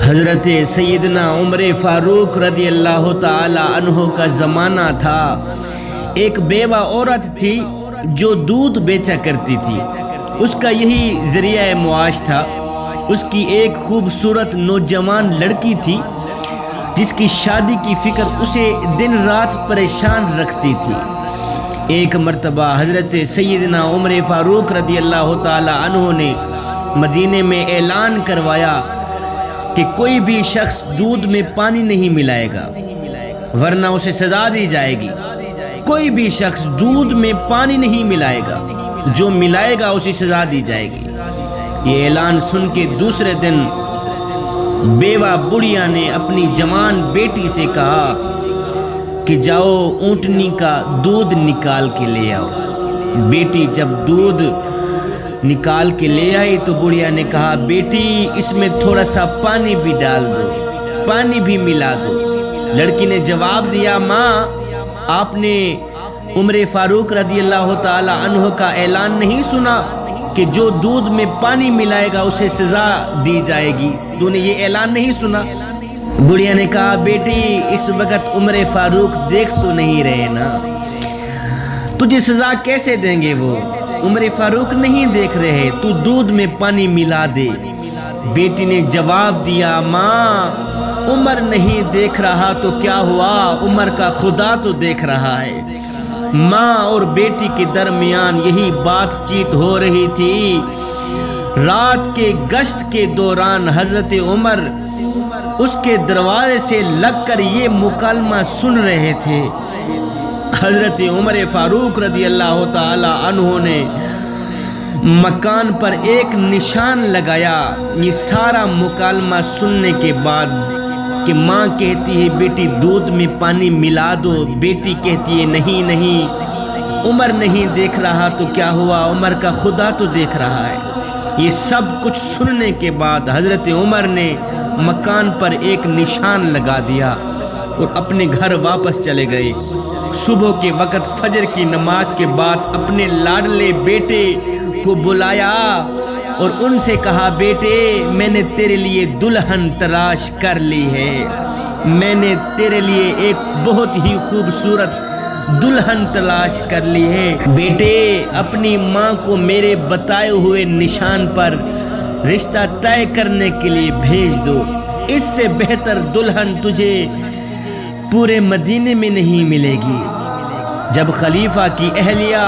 حضرت سیدنا عمر فاروق رضی اللہ تعالی عنہ کا زمانہ تھا۔ ایک بیوہ عورت تھی جو دودھ بیچا کرتی تھی، اس کا یہی ذریعہ معاش تھا۔ اس کی ایک خوبصورت نوجوان لڑکی تھی جس کی شادی کی فکر اسے دن رات پریشان رکھتی تھی۔ ایک مرتبہ حضرت سیدنا عمر فاروق رضی اللہ تعالی عنہ نے مدینے میں اعلان کروایا کہ کوئی بھی شخص دودھ میں پانی نہیں ملائے گا ورنہ اسے سزا دی جائے گی۔ کوئی بھی شخص دودھ میں پانی نہیں ملائے گا، جو ملائے گا اسے سزا دی جائے گی۔ یہ اعلان سن کے دوسرے دن بیوہ بڑھیا نے اپنی جوان بیٹی سے کہا کہ جاؤ اونٹنی کا دودھ نکال کے لے آؤ۔ بیٹی جب دودھ نکال کے لے آئی تو بڑھیا نے کہا بیٹی اس میں تھوڑا سا پانی بھی ڈال دو، پانی بھی ملا دو۔ لڑکی نے جواب دیا ماں آپ نے عمر فاروق رضی اللہ تعالی عنہ کا اعلان نہیں سنا کہ جو دودھ میں پانی ملائے گا اسے سزا دی جائے گی؟ تو نے یہ اعلان نہیں سنا؟ بڑھیا نے کہا بیٹی اس وقت عمر فاروق دیکھ تو نہیں رہے نا، تجھے سزا کیسے دیں گے؟ وہ عمر فاروق نہیں دیکھ رہے، تو دودھ میں پانی ملا دے۔ بیٹی نے جواب دیا ماں عمر نہیں دیکھ رہا تو کیا ہوا، عمر کا خدا تو دیکھ رہا ہے۔ ماں اور بیٹی کے درمیان یہی بات چیت ہو رہی تھی۔ رات کے گشت کے دوران حضرت عمر اس کے دروازے سے لگ کر یہ مکالمہ سن رہے تھے۔ حضرت عمر فاروق رضی اللہ تعالی عنہ نے مکان پر ایک نشان لگایا۔ یہ سارا مکالمہ سننے کے بعد کہ ماں کہتی ہے بیٹی دودھ میں پانی ملا دو، بیٹی کہتی ہے نہیں نہیں عمر نہیں دیکھ رہا تو کیا ہوا، عمر کا خدا تو دیکھ رہا ہے۔ یہ سب کچھ سننے کے بعد حضرت عمر نے مکان پر ایک نشان لگا دیا اور اپنے گھر واپس چلے گئے۔ صبح کے وقت فجر کی نماز کے بعد اپنے لاڈلے بیٹے کو بلایا اور ان سے کہا بیٹے میں نے تیرے لیے دلہن تلاش کر لی ہے، میں نے تیرے لیے ایک بہت ہی خوبصورت دلہن تلاش کر لی ہے۔ بیٹے اپنی ماں کو میرے بتائے ہوئے نشان پر رشتہ طے کرنے کے لیے بھیج دو، اس سے بہتر دلہن تجھے پورے مدینے میں نہیں ملے گی۔ جب خلیفہ کی اہلیہ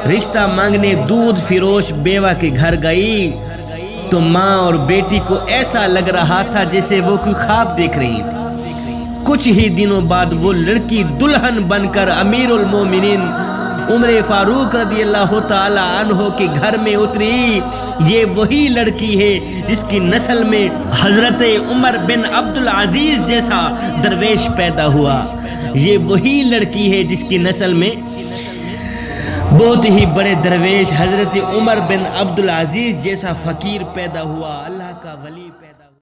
رشتہ مانگنے دودھ فروش بیوہ کے گھر گئی تو ماں اور بیٹی کو ایسا لگ رہا تھا جیسے وہ کوئی خواب دیکھ رہی تھی۔ کچھ ہی دنوں بعد وہ لڑکی دلہن بن کر امیر المومنین عمر فاروق رضی اللہ تعالی عنہ کے گھر میں اتری۔ یہ وہی لڑکی ہے جس کی نسل میں حضرت عمر بن عبدالعزیز جیسا درویش پیدا ہوا۔ یہ وہی لڑکی ہے جس کی نسل میں بہت ہی بڑے درویش حضرت عمر بن عبدالعزیز جیسا فقیر پیدا ہوا، اللہ کا ولی پیدا